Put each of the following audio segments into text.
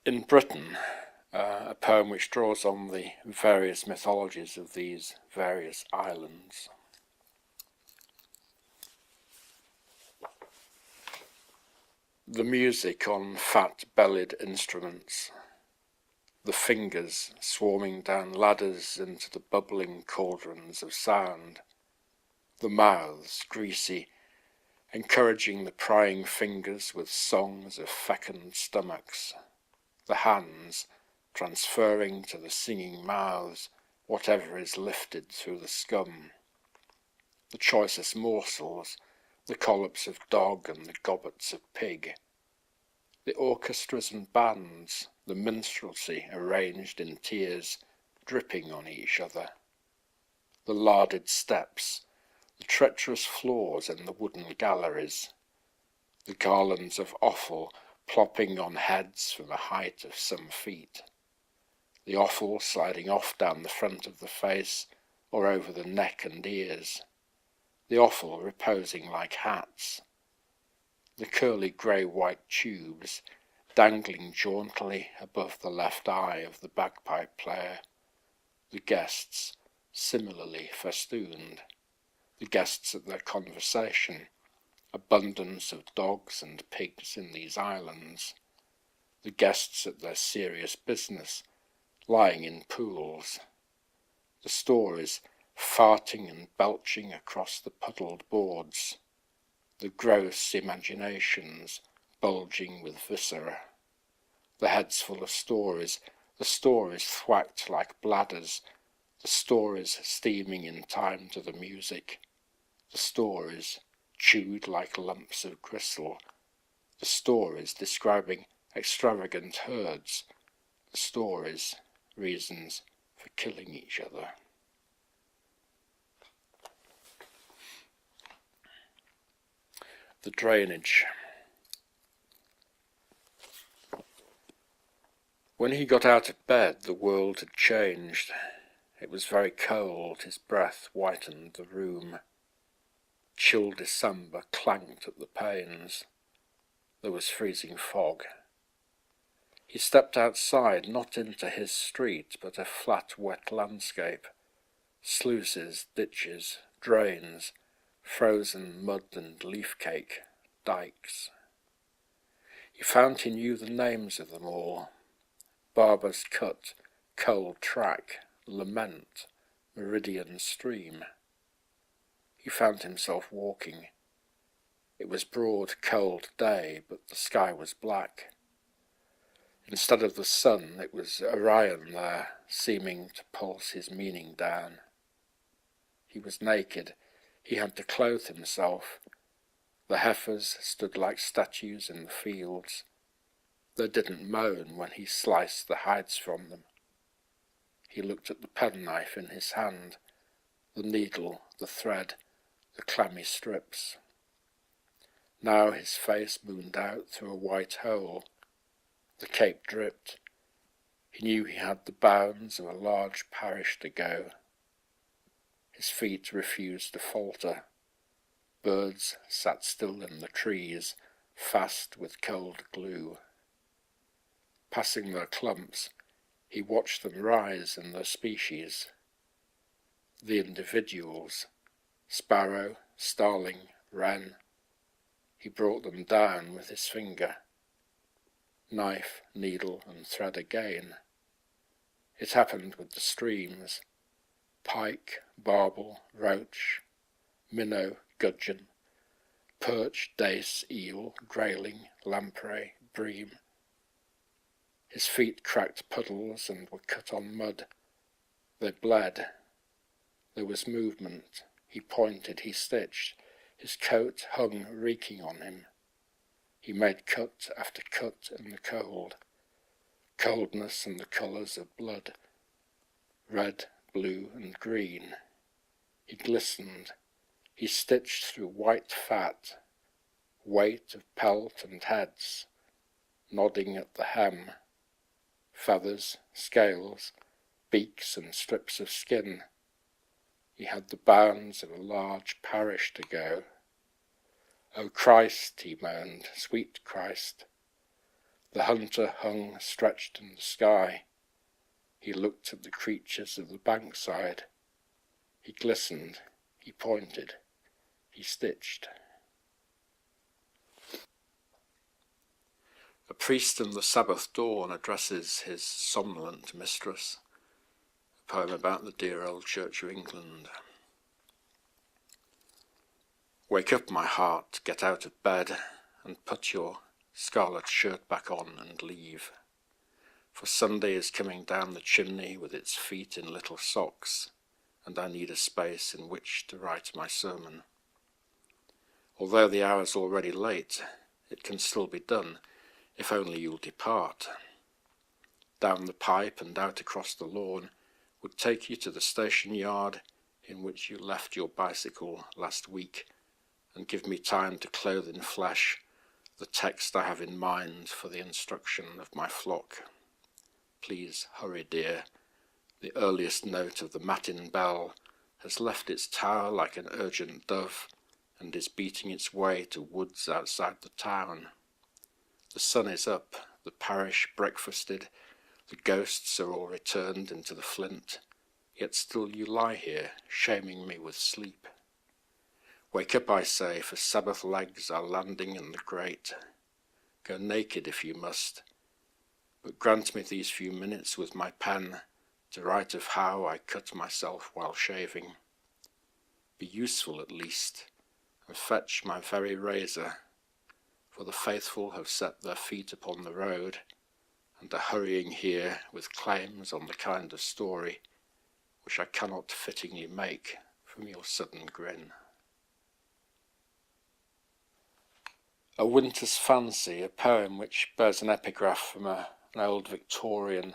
In Britain, a poem which draws on the various mythologies of these various islands. The music on fat-bellied instruments, the fingers swarming down ladders into the bubbling cauldrons of sound, the mouths greasy, encouraging the prying fingers with songs of fecund stomachs, the hands transferring to the singing mouths whatever is lifted through the scum, the choicest morsels, the collops of dog and the gobbets of pig, the orchestras and bands, the minstrelsy arranged in tiers, dripping on each other, the larded steps, the treacherous floors in the wooden galleries, the garlands of offal plopping on heads from a height of some feet, the offal sliding off down the front of the face or over the neck and ears, the offal reposing like hats, the curly grey-white tubes dangling jauntily above the left eye of the bagpipe player, the guests similarly festooned, the guests at their conversation, abundance of dogs and pigs in these islands, the guests at their serious business, lying in pools, the stories farting and belching across the puddled boards, the gross imaginations bulging with viscera, the heads full of stories, the stories thwacked like bladders, the stories steaming in time to the music, the stories chewed like lumps of gristle, the stories describing extravagant herds, the stories reasons for killing each other. The drainage. When he got out of bed, the world had changed. It was very cold, his breath whitened the room. Chill December clanked at the panes. There was freezing fog. He stepped outside, not into his street, but a flat, wet landscape. Sluices, ditches, drains, frozen mud and leaf cake, dikes. He found he knew the names of them all. Barber's Cut, Cold Track, Lament, Meridian Stream. He found himself walking. It was broad, cold day, but the sky was black. Instead of the sun, it was Orion there, seeming to pulse his meaning down. He was naked. He had to clothe himself. The heifers stood like statues in the fields. They didn't moan when he sliced the hides from them. He looked at the penknife in his hand, the needle, the thread, the clammy strips. Now his face mooned out through a white hole. The cape dripped. He knew he had the bounds of a large parish to go. His feet refused to falter. Birds sat still in the trees, fast with cold glue. Passing their clumps, he watched them rise in their species. The individuals, sparrow, starling, wren, he brought them down with his finger. Knife, needle, and thread again. It happened with the streams. Pike, barbel, roach, minnow, gudgeon, perch, dace, eel, grayling, lamprey, bream. His feet cracked puddles and were cut on mud. They bled. There was movement. He pointed, he stitched. His coat hung reeking on him. He made cut after cut in the cold. Coldness and the colours of blood. Red, blue and green. He glistened. He stitched through white fat. Weight of pelt and heads. Nodding at the hem. Feathers, scales, beaks and strips of skin. He had the bounds of a large parish to go. "O Christ," he moaned, "sweet Christ." The hunter hung stretched in the sky. He looked at the creatures of the bankside. He glistened, he pointed, he stitched. A priest in the Sabbath dawn addresses his somnolent mistress. A poem about the dear old Church of England. Wake up, my heart, get out of bed, and put your scarlet shirt back on and leave. For Sunday is coming down the chimney with its feet in little socks, and I need a space in which to write my sermon. Although the hour's already late, it can still be done, if only you'll depart. Down the pipe and out across the lawn would take you to the station yard in which you left your bicycle last week, and give me time to clothe in flesh the text I have in mind for the instruction of my flock. Please hurry, dear. The earliest note of the matin bell has left its tower like an urgent dove, and is beating its way to woods outside the town. The sun is up, the parish breakfasted, the ghosts are all returned into the flint, yet still you lie here, shaming me with sleep. Wake up, I say, for Sabbath legs are landing in the grate. Go naked if you must, but grant me these few minutes with my pen to write of how I cut myself while shaving. Be useful at least, and fetch my very razor, for the faithful have set their feet upon the road, and are hurrying here with claims on the kind of story which I cannot fittingly make from your sudden grin. A Winter's Fancy, a poem which bears an epigraph from an old Victorian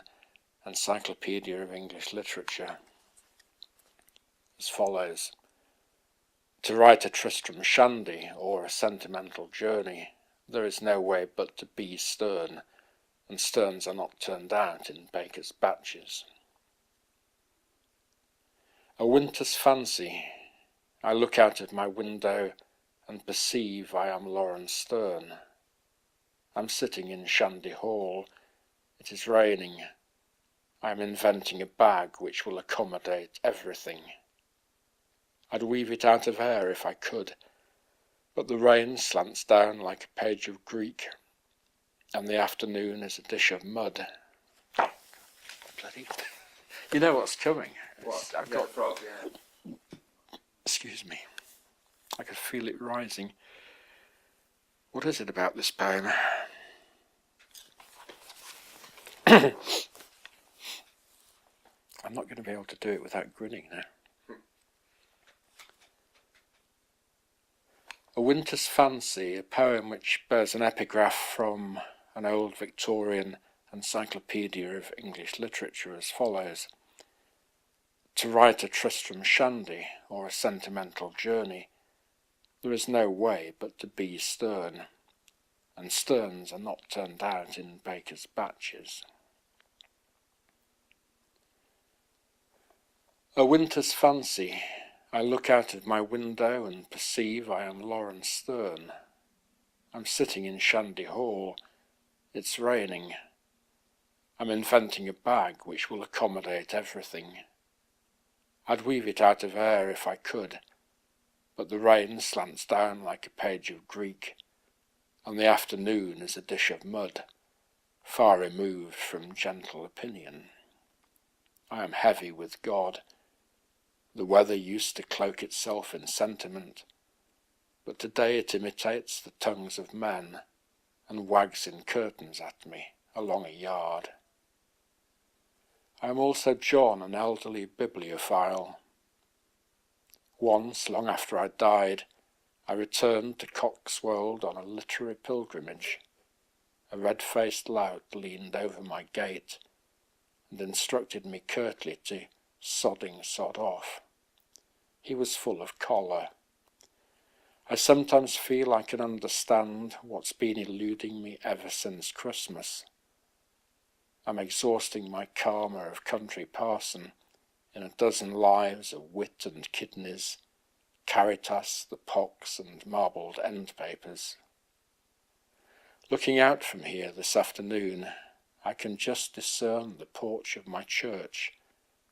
encyclopedia of English literature, as follows. To write a Tristram Shandy or a sentimental journey, there is no way but to be stern, and sterns are not turned out in bakers' batches. A Winter's Fancy. I look out of my window and perceive I am Lawrence Sterne. I'm sitting in Shandy Hall. It is raining. I am inventing a bag which will accommodate everything. I'd weave it out of air if I could, but the rain slants down like a page of Greek, and the afternoon is a dish of mud. Bloody... You know what's coming. What? I've got... frog, yeah. Excuse me. I could feel it rising. What is it about this poem? I'm not going to be able to do it without grinning now. A Winter's Fancy, a poem which bears an epigraph from an old Victorian encyclopedia of English literature, as follows. To write a Tristram Shandy or a sentimental journey, there is no way but to be stern, and sterns are not turned out in bakers' batches. A Winter's Fancy. I look out of my window and perceive I am Lawrence Sterne. I'm sitting in Shandy Hall. It's raining. I'm inventing a bag which will accommodate everything. I'd weave it out of air if I could, but the rain slants down like a page of Greek, and the afternoon is a dish of mud, far removed from gentle opinion. I am heavy with God. The weather used to cloak itself in sentiment, but today it imitates the tongues of men, and wags in curtains at me along a yard. I am also John, an elderly bibliophile. Once, long after I died, I returned to Coxwold on a literary pilgrimage. A red-faced lout leaned over my gate and instructed me curtly to sod off. He was full of choler. I sometimes feel I can understand what's been eluding me ever since Christmas. I'm exhausting my karma of country parson in a dozen lives of wit and kidneys, Caritas, the pox and marbled end papers. Looking out from here this afternoon, I can just discern the porch of my church,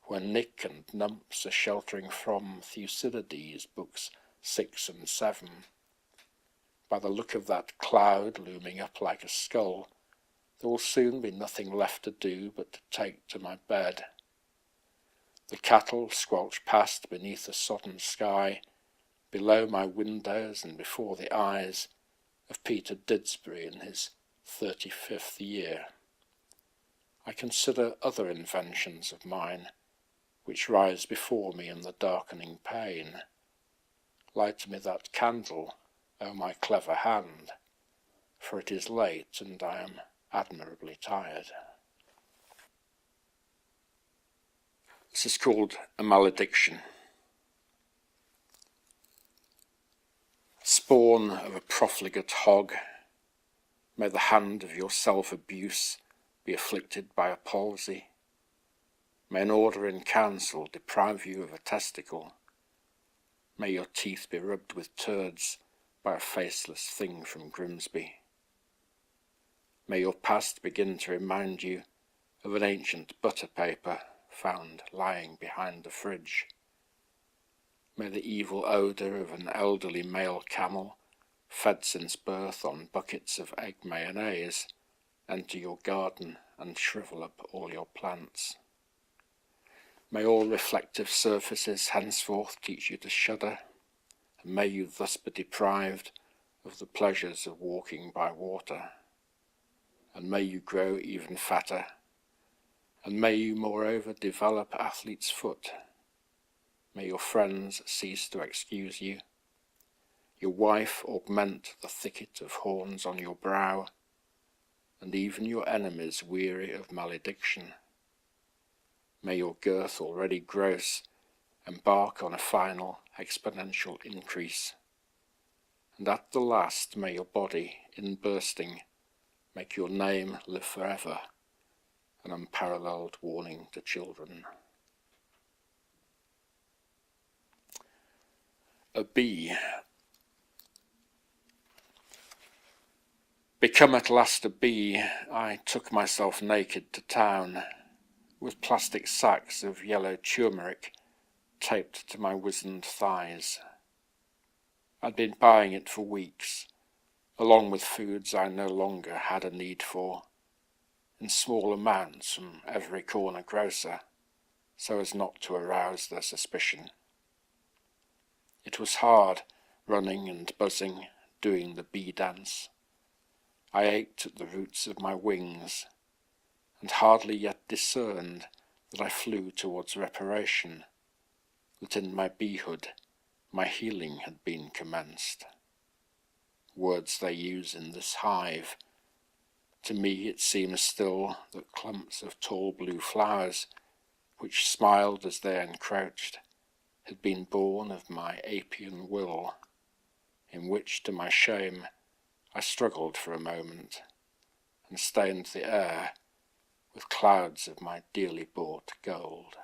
where Nick and Numps are sheltering from Thucydides books 6 and 7. By the look of that cloud looming up like a skull, there will soon be nothing left to do but to take to my bed. The cattle squelch past beneath a sodden sky, below my windows and before the eyes of Peter Didsbury in his 35th year. I consider other inventions of mine, which rise before me in the darkening pane. Light me that candle, O my clever hand, for it is late and I am admirably tired. This is called a malediction. Spawn of a profligate hog, may the hand of your self-abuse be afflicted by a palsy. May an order in council deprive you of a testicle. May your teeth be rubbed with turds by a faceless thing from Grimsby. May your past begin to remind you of an ancient butter paper found lying behind the fridge. May the evil odour of an elderly male camel, fed since birth on buckets of egg mayonnaise, enter your garden and shrivel up all your plants. May all reflective surfaces henceforth teach you to shudder, and may you thus be deprived of the pleasures of walking by water. And may you grow even fatter, and may you moreover develop athlete's foot. May your friends cease to excuse you, your wife augment the thicket of horns on your brow, and even your enemies weary of malediction. May your girth already gross embark on a final exponential increase, and at the last may your body, in bursting, make your name live forever, an unparalleled warning to children. A bee. Become at last a bee, I took myself naked to town, with plastic sacks of yellow turmeric taped to my wizened thighs. I'd been buying it for weeks, along with foods I no longer had a need for, in small amounts from every corner grocer, so as not to arouse their suspicion. It was hard, running and buzzing, doing the bee dance. I ached at the roots of my wings, and hardly yet discerned that I flew towards reparation, that in my beehood my healing had been commenced. Words they use in this hive. To me it seems still that clumps of tall blue flowers, which smiled as they encroached, had been born of my Apian will, in which, to my shame, I struggled for a moment, and stained the air with clouds of my dearly bought gold.